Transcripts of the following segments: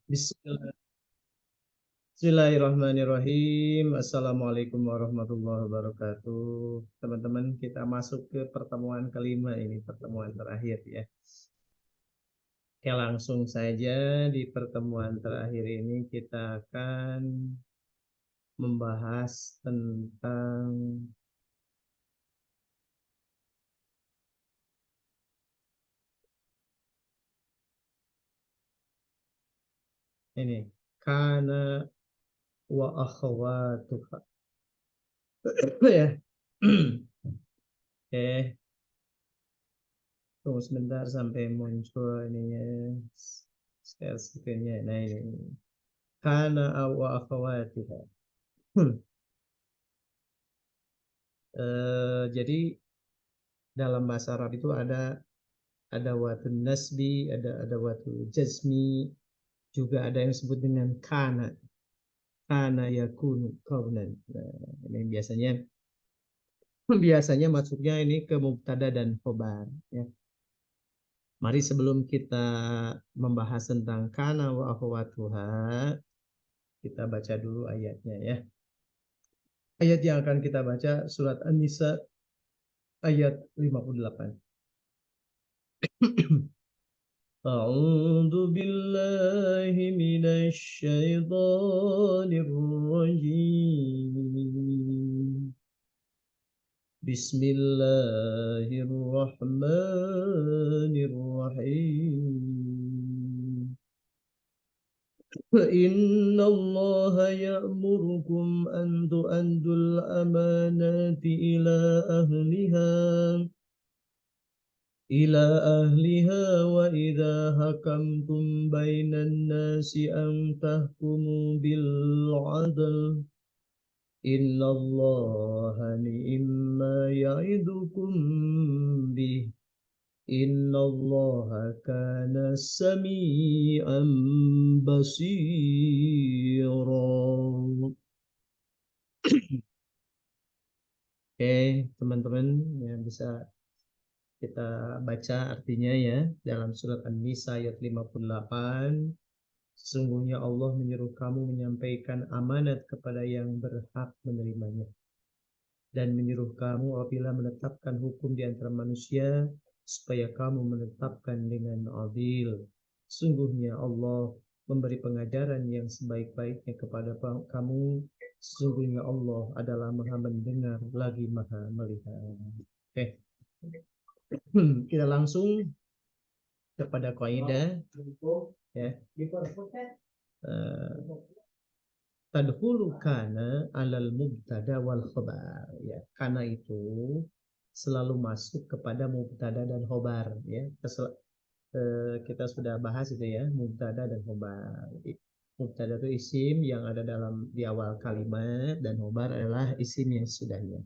Bismillah- Bismillahirrahmanirrahim. Assalamualaikum warahmatullahi wabarakatuh. Teman-teman, kita masuk ke pertemuan kelima ini, pertemuan terakhir ya. Oke, langsung saja di pertemuan terakhir ini kita akan membahas tentang ini, kana wa akhwatuha. Ya. Oke, tunggu sebentar sampai muncul ininya. Share screen-nya. Nah, ini. Kana wa akhwatiha. Jadi dalam bahasa Arab itu ada watun nasbi, ada watun jazmi, juga ada yang disebut dengan kana yakunu kaunan. Nah, ini biasanya biasanya masuknya ini ke mubtada dan khobar ya. Mari sebelum kita membahas tentang kana wa akhwatuha, kita baca dulu ayatnya ya. Ayat yang akan kita baca surat An-Nisa ayat 58. أعوذ بالله من الشيطان الرجيم بسم الله الرحمن الرحيم فإن الله يأمركم أن تؤدوا الأمانات إلى أهلها وإذا حكمتم بين الناس أن تحكموا بالعدل إن الله نعم ما يعظكم به إن الله كان سميعا بصيرا. Oke, teman-teman ya bisa kita baca artinya ya dalam surat An-Nisa ayat 58. Sesungguhnya Allah menyuruh kamu menyampaikan amanat kepada yang berhak menerimanya dan menyuruh kamu apabila menetapkan hukum di antara manusia supaya kamu menetapkan dengan adil. Sungguhnya Allah memberi pengajaran yang sebaik-baiknya kepada kamu. Sesungguhnya Allah adalah Maha mendengar lagi Maha melihat. Oke, kita langsung kepada kaidah ya. Eh, Tadkhulu kana alal mubtada wal khobar ya. Kana itu selalu masuk kepada mubtada dan khobar ya. Kita sudah bahas itu ya, mubtada dan khobar. Mubtada itu isim yang ada dalam di awal kalimat dan khobar adalah isim yang sudahnya.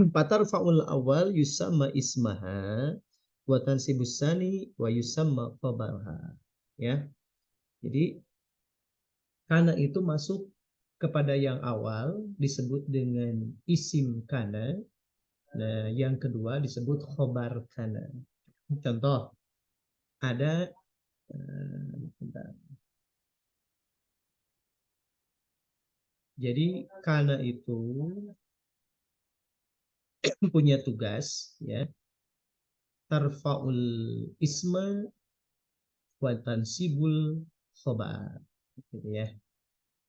Patar faul awal yusamma ismaha wa tansibus sani wa yusamma khabarha ya. Jadi kana itu masuk kepada yang awal disebut dengan isim kana. Nah, yang kedua disebut khobar kana. Contoh, ada bentar. Jadi kana itu punya tugas ya, tarfaul isma wa tansibul khobar gitu ya.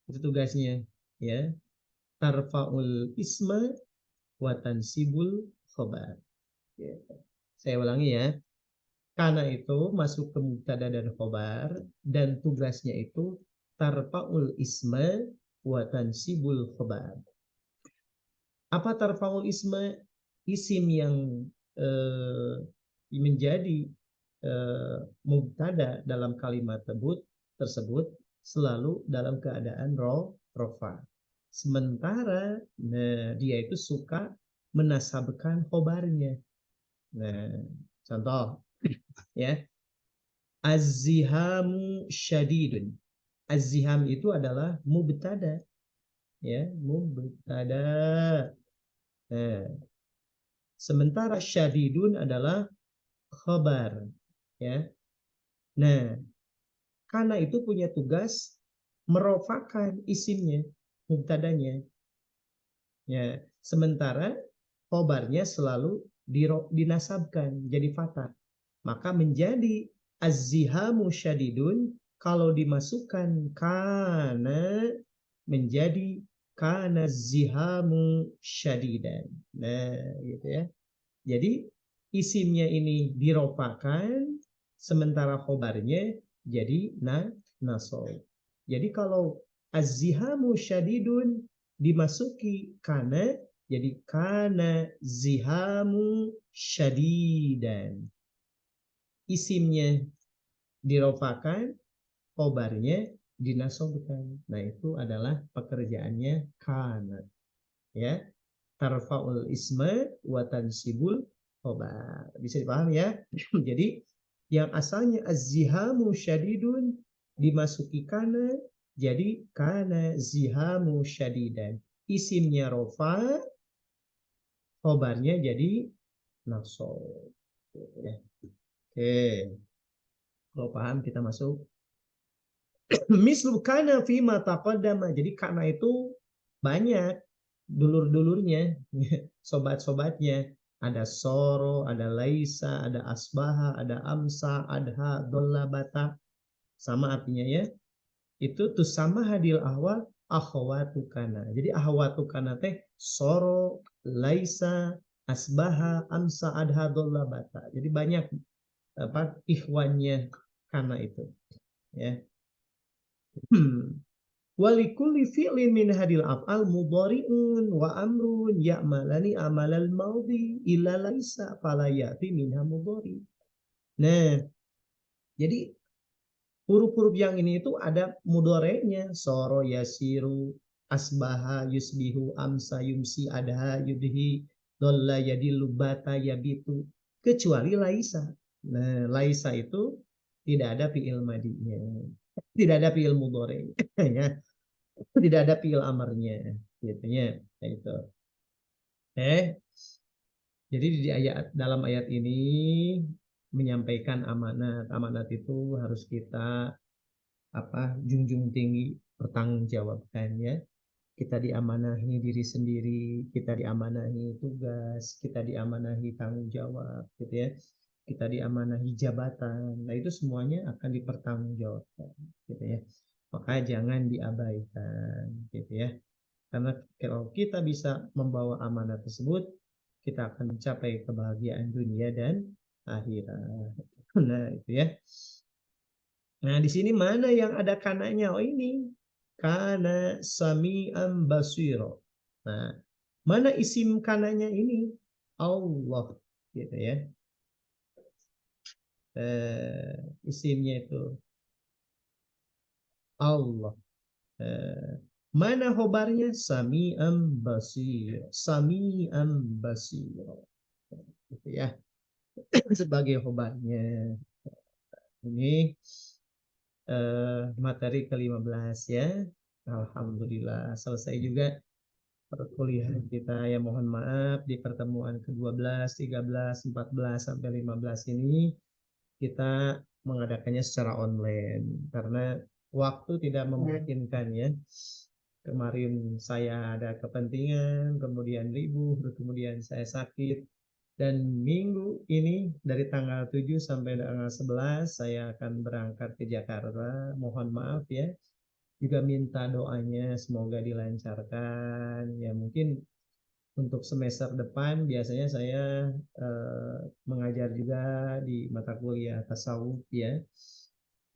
Itu tugasnya ya. Tarfaul isma wa tansibul khobar. Ya. Saya ulangi ya. Kana itu masuk ke mubtada dan khobar dan tugasnya itu tarfaul isma wa tansibul khobar. Apa tarfaul isma? Isim yang eh, menjadi mubtada dalam kalimat tersebut selalu dalam keadaan rofa. Sementara dia itu suka menasabkan khobarnya. Nah, contoh ya, az-zihamu syadidun. Az-ziham itu adalah mubtada ya, mubtada. Nah, sementara syadidun adalah khabar ya. Nah, Kana itu punya tugas merofakan isimnya, mubtadanya. Ya, sementara khobarnya selalu dinasabkan jadi fathah. Maka menjadi az-zihamu syadidun kalau dimasukkan kana menjadi kana zihamu syadidan. Nah, gitu ya. Jadi isimnya ini dirofakan sementara khobarnya jadi nasab. Jadi kalau az-zihamu syadidun dimasuki kana jadi kana zihamu syadidan. Isimnya dirofakan, khobarnya dinasobkan. Nah, itu adalah pekerjaannya kana. Ya, tarfa'ul isma wa tansibul khobar. Bisa dipahami ya? Jadi yang asalnya az-zihamu syadidun dimasuki kana jadi kana zihamu syadidan. Isimnya rofa, khobarnya jadi nasab. Ya. Oke, kalau paham kita masuk. Mislu kana fima taqaddama. Jadi kana itu banyak dulur-dulurnya, sobat-sobatnya. Ada soro, ada laisa, ada asbaha, ada amsa, adha, dollabata. Sama artinya ya. Itu tuh sama hadil ahwal akhwatu kana. Jadi akhwatu kana teh soro, laisa, asbaha, amsa, adha, dollabata. Jadi banyak apa ikhwannya kana itu. Ya. Walikulli fi'lin min hadil af'al mudhari'un wa amrun ya'malani amalal maudhi illa laisa fala ya'ti minha mudhari. Nah, jadi huruf-huruf yang ini itu ada mudhari'nya, soro yasiru, asbaha yusbihu, amsa yumsi, adha yudhi, dolla yadillu, bata yabitu, kecuali laisa. Nah, laisa itu tidak ada fi'il madinya, tidak ada fi'il mudhari' ya. Tidak ada fi'il amarnya gitu ya. Itu. Jadi di ayat dalam ayat ini menyampaikan amanat. Amanat itu harus kita junjung tinggi pertanggungjawabkan ya. Kita diamanahi diri sendiri, kita diamanahi tugas, kita diamanahi tanggung jawab gitu ya. Kita diamanahi jabatan. Nah, itu semuanya akan dipertanggungjawabkan gitu ya. Maka jangan diabaikan gitu ya. Karena kalau kita bisa membawa amanah tersebut, kita akan mencapai kebahagiaan dunia dan akhirat. Nah, itu ya. Nah, di sini mana yang ada kananya? Oh, ini. Kana sami'an basiro. Nah, mana isim kananya ini? Allah. Gitu ya. Isimnya itu Allah. Mana khobarnya? Sami'an basir. Sami'an basir. Gitu ya. Sebagai khobarnya. Ini materi ke-15 ya. Alhamdulillah selesai juga perkuliahan kita ya. Mohon maaf di pertemuan ke-12, 13, 14 sampai 15 ini kita mengadakannya secara online karena waktu tidak memungkinkan ya. Kemarin saya ada kepentingan, kemudian libur, kemudian saya sakit. Dan minggu ini dari tanggal 7 sampai tanggal 11 saya akan berangkat ke Jakarta. Mohon maaf ya. Juga minta doanya semoga dilancarkan. Ya mungkin untuk semester depan biasanya saya mengajar juga di mata kuliah tasawuf ya.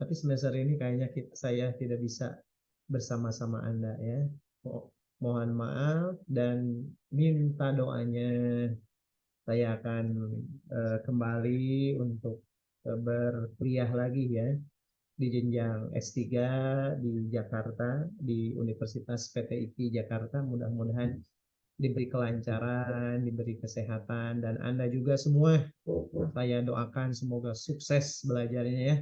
Tapi semester ini kayaknya saya tidak bisa bersama-sama Anda ya. Mohon maaf dan minta doanya. Saya akan kembali untuk berkuliah lagi ya di jenjang S3 di Jakarta di Universitas PTIP Jakarta. Mudah-mudahan diberi kelancaran, diberi kesehatan, dan Anda juga semua saya doakan semoga sukses belajarnya ya.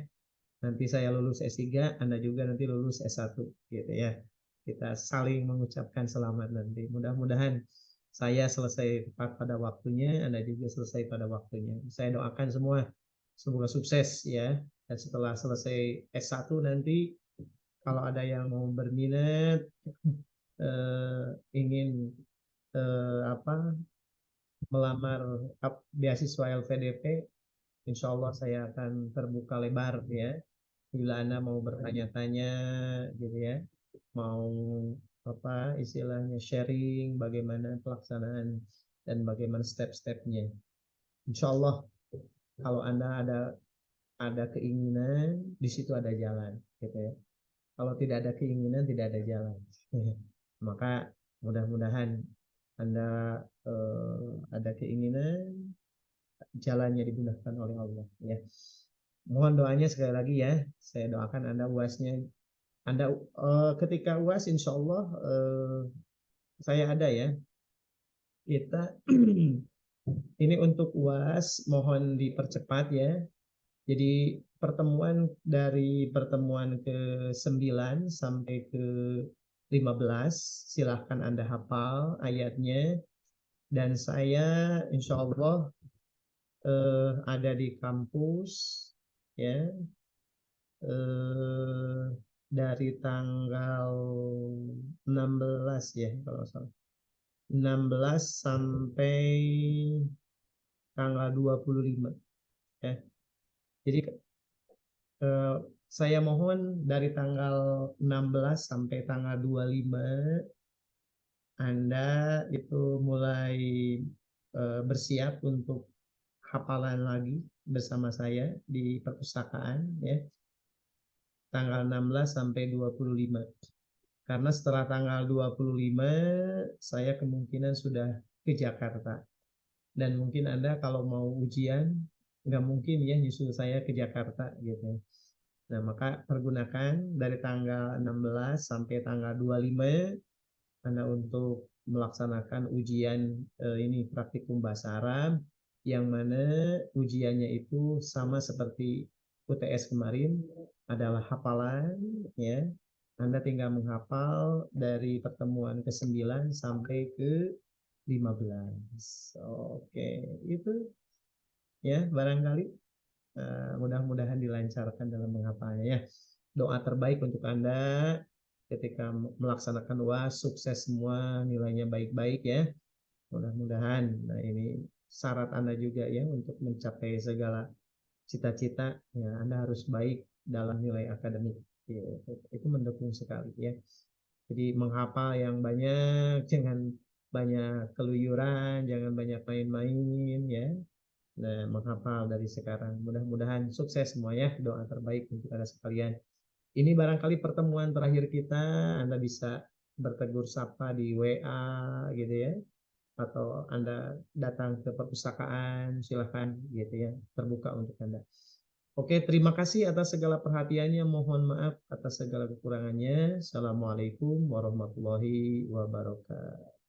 Nanti saya lulus S3, Anda juga nanti lulus S1 gitu ya. Kita saling mengucapkan selamat nanti. Mudah-mudahan saya selesai tepat pada waktunya, Anda juga selesai pada waktunya. Saya doakan semua Semoga sukses ya. Dan setelah selesai S1 nanti kalau ada yang mau berminat ingin apa melamar beasiswa LPDP, insya Allah saya akan terbuka lebar ya. Bila Anda mau bertanya-tanya gitu ya, mau apa istilahnya sharing bagaimana pelaksanaan dan bagaimana step-stepnya. Insya Allah kalau Anda ada keinginan, di situ ada jalan gitu ya. Kalau tidak ada keinginan, tidak ada jalan. Maka mudah-mudahan Anda ada keinginan, jalannya dimudahkan oleh Allah ya. Mohon doanya sekali lagi ya. Saya doakan Anda UASnya. Anda ketika UAS insya Allah saya ada ya. Kita ini untuk UAS mohon dipercepat ya. Jadi pertemuan ke-9 sampai ke-15 silahkan Anda hafal ayatnya dan saya insya Allah ada di kampus ya dari tanggal 16 ya kalau salah 16 sampai tanggal 25 ya. Jadi eh, saya mohon dari tanggal 16 sampai tanggal 25 Anda itu mulai bersiap untuk hafalan lagi bersama saya di perpustakaan ya tanggal 16 sampai 25. Karena setelah tanggal 25 saya kemungkinan sudah ke Jakarta. Dan mungkin Anda kalau mau ujian nggak mungkin ya nyusul saya ke Jakarta gitu. Nah, maka pergunakan dari tanggal 16 sampai tanggal 25 Anda untuk melaksanakan ujian ini praktikum bahasa Arab yang mana ujiannya itu sama seperti UTS kemarin adalah hafalan ya. Anda tinggal menghafal dari pertemuan ke-9 sampai ke-15. Oke, itu ya barangkali mudah-mudahan dilancarkan dalam menghafalnya ya. Doa terbaik untuk Anda ketika melaksanakan UAS sukses semua, nilainya baik-baik ya. Mudah-mudahan. Nah, ini syarat Anda juga ya untuk mencapai segala cita-cita ya Anda harus baik dalam nilai akademik. Ya, itu mendukung sekali ya. Jadi menghafal yang banyak, jangan banyak keluyuran, jangan banyak main-main ya. Nah, menghafal dari sekarang. Mudah-mudahan sukses semua ya. Doa terbaik untuk Anda sekalian. Ini barangkali pertemuan terakhir kita. Anda bisa bertegur sapa di WA gitu ya. Atau Anda datang ke perpustakaan, silahkan gitu ya. Terbuka untuk Anda. Oke, terima kasih atas segala perhatiannya. Mohon maaf atas segala kekurangannya. Assalamualaikum warahmatullahi wabarakatuh.